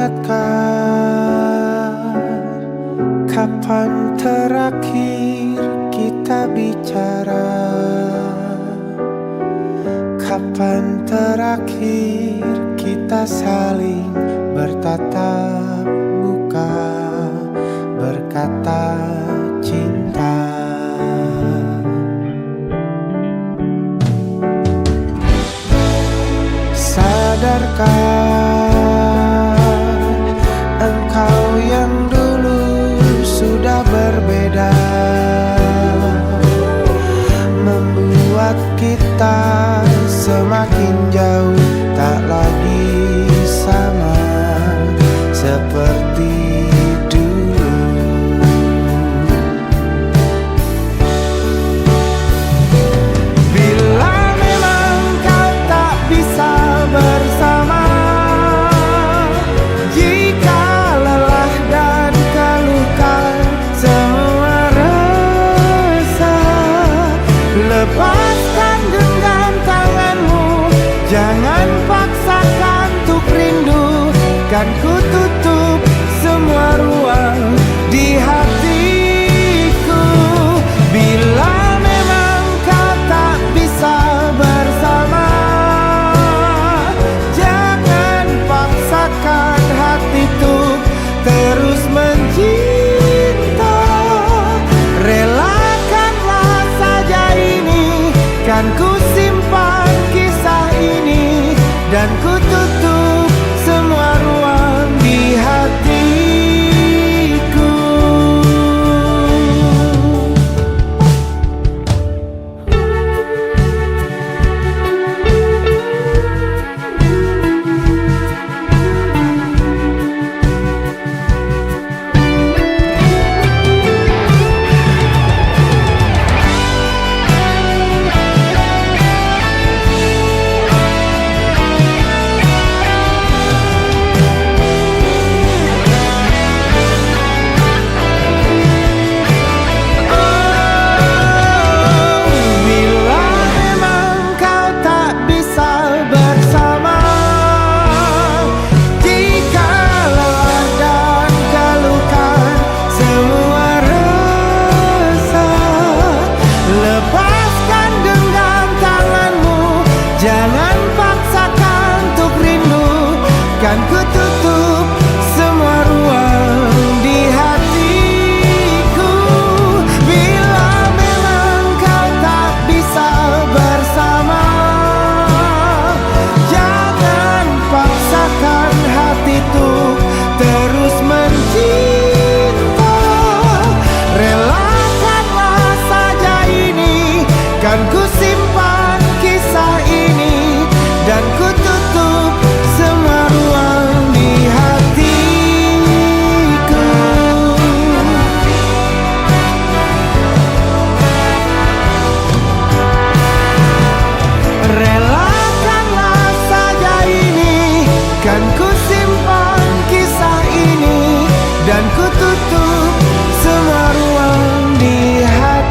ingatkah kapan terakhir kita bicara? Kapan terakhir kita saling bertatap muka, berkata cinta? Sadarkah engkau yang dulu sudah berbeda, membuat kita semakin jauh, tak lagi sama seperti dulu. Bila memang kau tak bisa bersama, jika lelah dan keluhkan semua resah, lepaskan genggam tanganmu, jangan paksakan untuk rindu. Kan ku tutup semua ruang di hatiku. Bila memang kau tak bisa bersama, jangan paksakan hati tuh terus mencinta. Relakanlah saja ini, kan ku simpan kisah ini, dan ku tutup semua ruang di hatiku. Jangan paksakan untuk rindu, kan ku tutup semua ruang di hatiku. Bila memang kau tak bisa bersama, jangan paksakan hati tuh terus mencinta. Relakanlah saja ini, kan ku simpan kisah ini, dan ku tutup semua ruang di hatiku. Relakanlah saja ini, kan ku simpan kisah ini, dan ku tutup semua ruang di hatiku.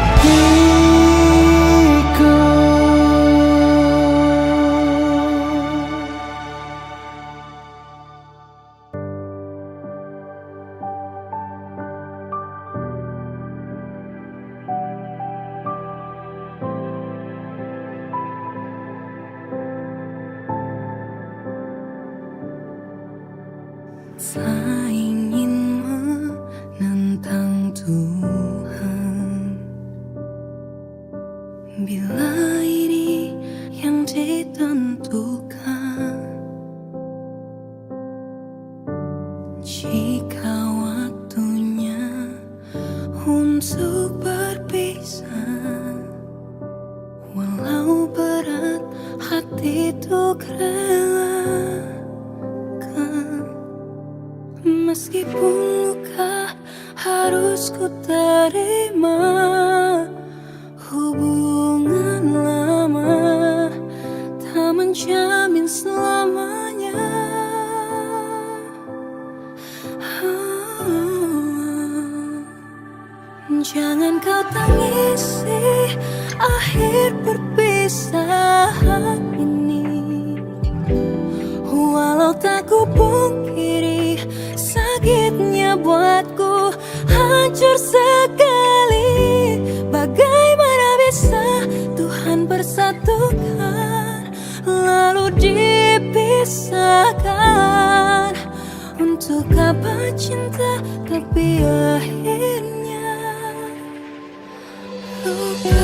Tak ingin menentang Tuhan, bila ini yang ditentukan. Jika waktunya untuk berpisah, walau berat hati untuk relakan. Meskipun luka harus ku terima, hubungan lama tak menjamin selamanya. Jangan kau tangisi akhir perpisahan ini, walau tak ku pungkiri hancur sekali. Bagaimana bisa Tuhan persatukan lalu dipisahkan? Untuk apa cinta tapi akhirnya luka.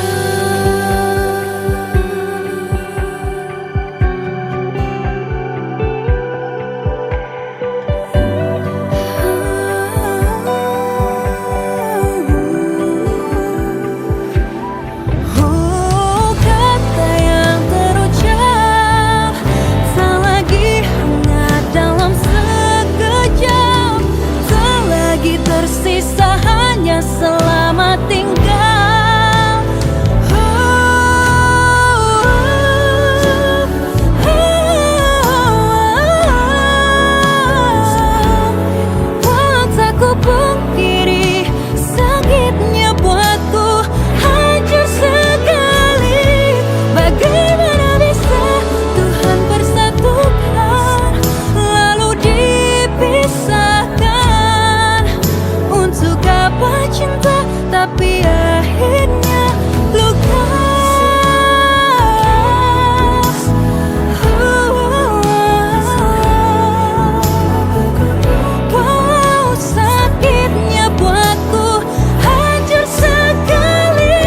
Tersisa hanya selamat tinggal. Walau tak ku pungkiri, sakitnya buatku hancur sekali. Bagaimana bisa Tuhan persatukan lalu dipisahkan? Untuk apa cinta tapi akhirnya luka. Wow, sakitnya buatku hancur sekali.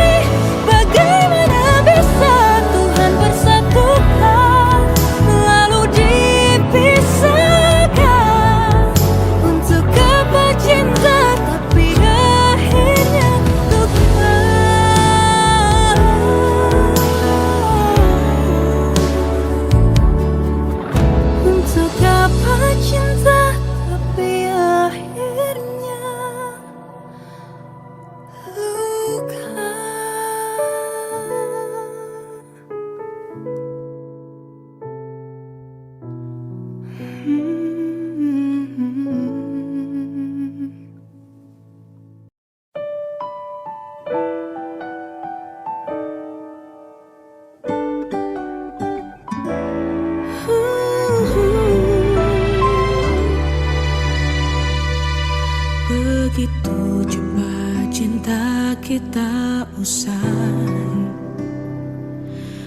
Bagaimana bisa Tuhan persatukan lalu dipisahkan? Untuk apa cinta tapi akhirnya luka. Untuk apa cinta tapi akhirnya luka. Begitu cepat cinta kita usai,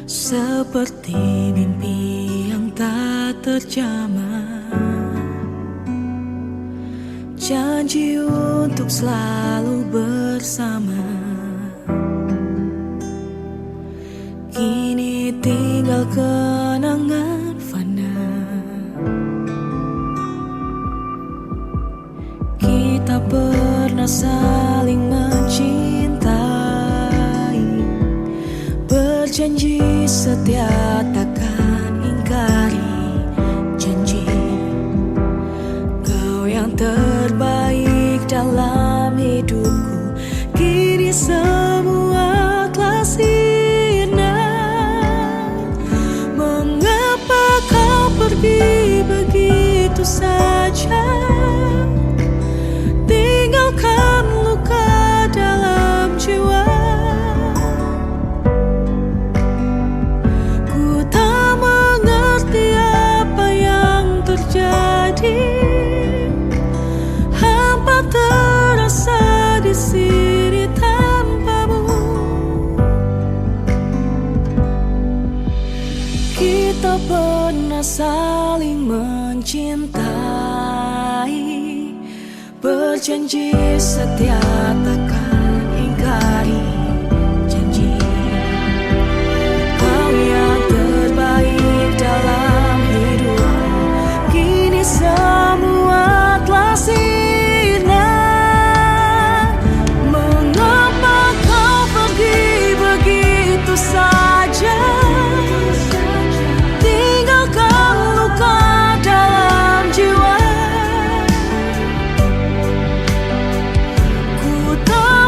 seperti mimpi yang tak terjamah. Janji untuk selalu bersama, kini tinggal kenangan fana. Kita pernah saling mencintai, berjanji setia takkan ingkari janji. Kau yang terbaik dalam hidupku, kini semua telah sirna. Mengapa kau pergi begitu saja? Tinggalkan luka dalam jiwa. Ku tak mengerti apa yang terjadi. Hampa terasa di sini tanpamu. Kita pernah saling mencintai, berjanji setia takkan ingkari janji. Kau yang terbaik dalam hidupku, kini semua telah sirna. Mengapa kau pergi begitu saja? Tinggalkan luka dalam jiwa. Ku tak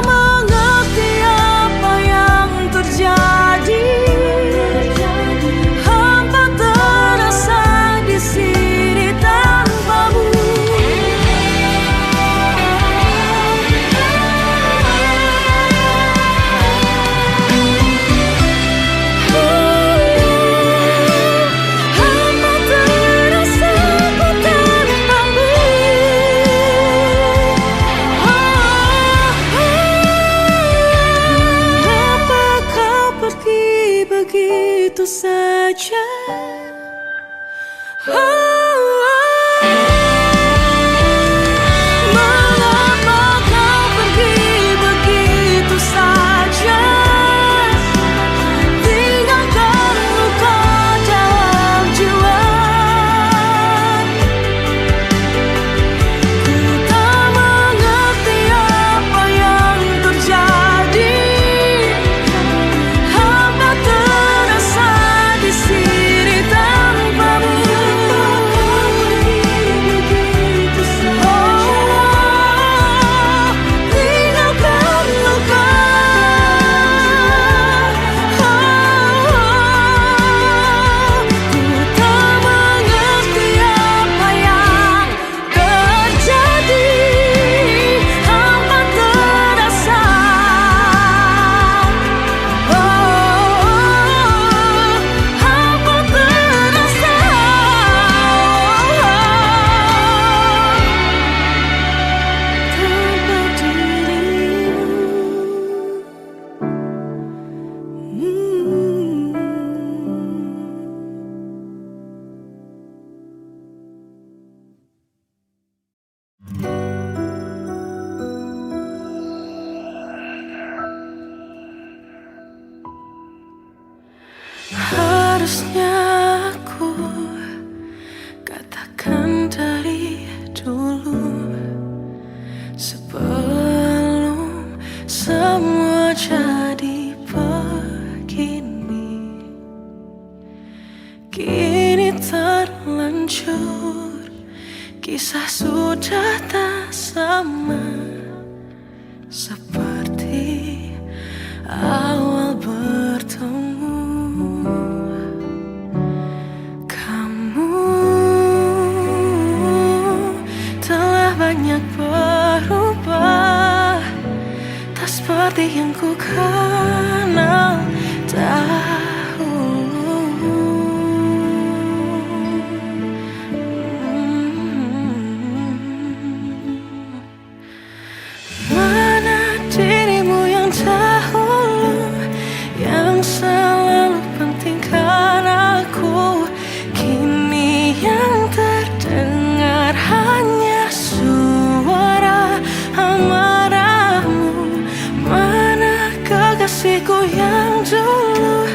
Mengapa kau pergi begitu saja, tinggalkan luka dalam jiwa. Ku tak mengerti apa yang terjadi, hamba terasa di sini tanpamu. Tinggalkan luka. Ku tak mengerti apa yang terjadi, hamba terasa. Hamba terasa tanpa harusnya aku katakan dari dulu, sebelum semua jadi begini. Kini terlanjur, kisah sudah tak sama seperti awal bertemu. Kamu telah banyak berubah, tak seperti yang ku kenal dahulu. Mana dirimu yang dahulu, yang selalu pentingkan aku, kini yang terdengar hanya suara amarahmu. Mana kekasihku yang dulu,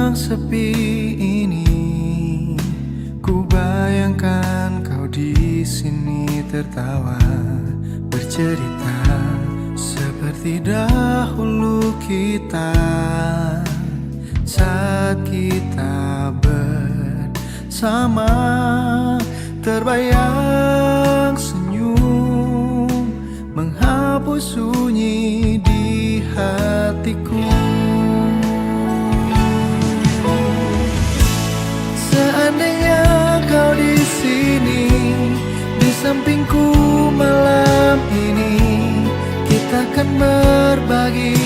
yang sepi ini, ku bayangkan kau di sini tertawa, bercerita seperti dahulu kita saat kita bersama. Terbayang senyum menghapus sunyi di hatiku. Seandainya kau di sini, di sampingku malam ini, kita akan berbagi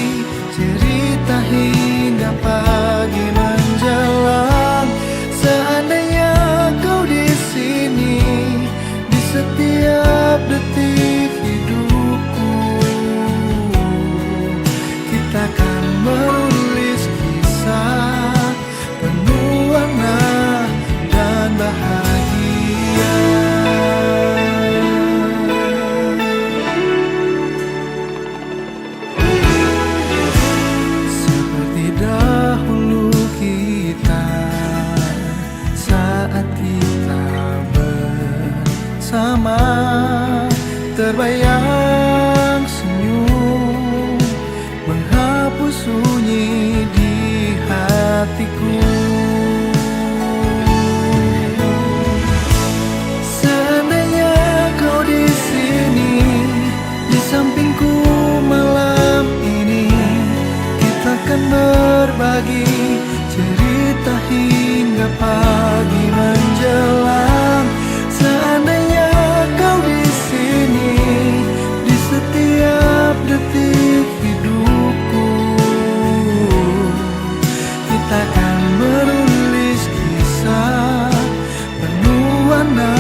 cerita hingga pagi menjelang. Seandainya kau di sini, di setiap detik hidupku, kita akan menulis kisah penuh warna dan bahagia. Seperti dahulu kita saat kita bersama, terbayang senyum menghapus sunyi di hatiku. Seandainya kau di sini, di sampingku malam ini, kita akan berbagi cerita hingga pagi menjelang. Seandainya kau di sini, di setiap detik hidupku, kita akan menulis kisah penuh warna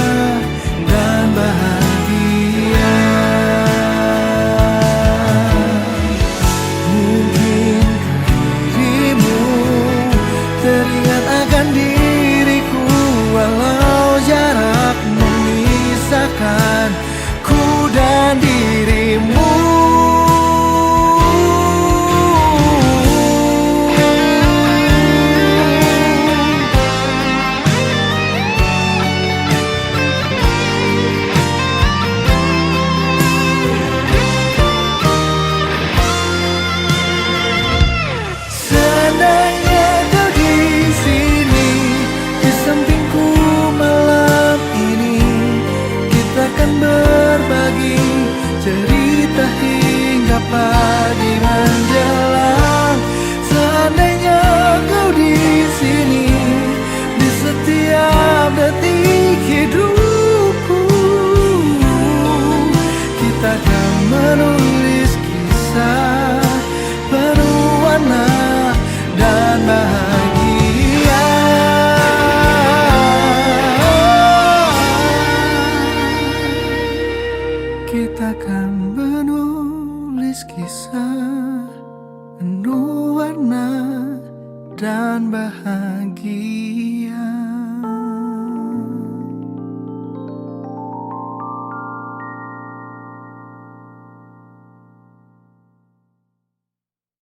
dan bahagia. Mungkin dirimu teringat akan diriku, walau jarak memisahkan ku dan dirimu. Seandainya kau di sini, di sampingku malam ini, kita akan berbagi cerita hingga pagi menjelang. Seandainya kau di sini, di setiap detik hidupku, kita akan menulis kisah penuh warna dan bahagia. Kita akan menulis kisah penuh warna dan bahagia.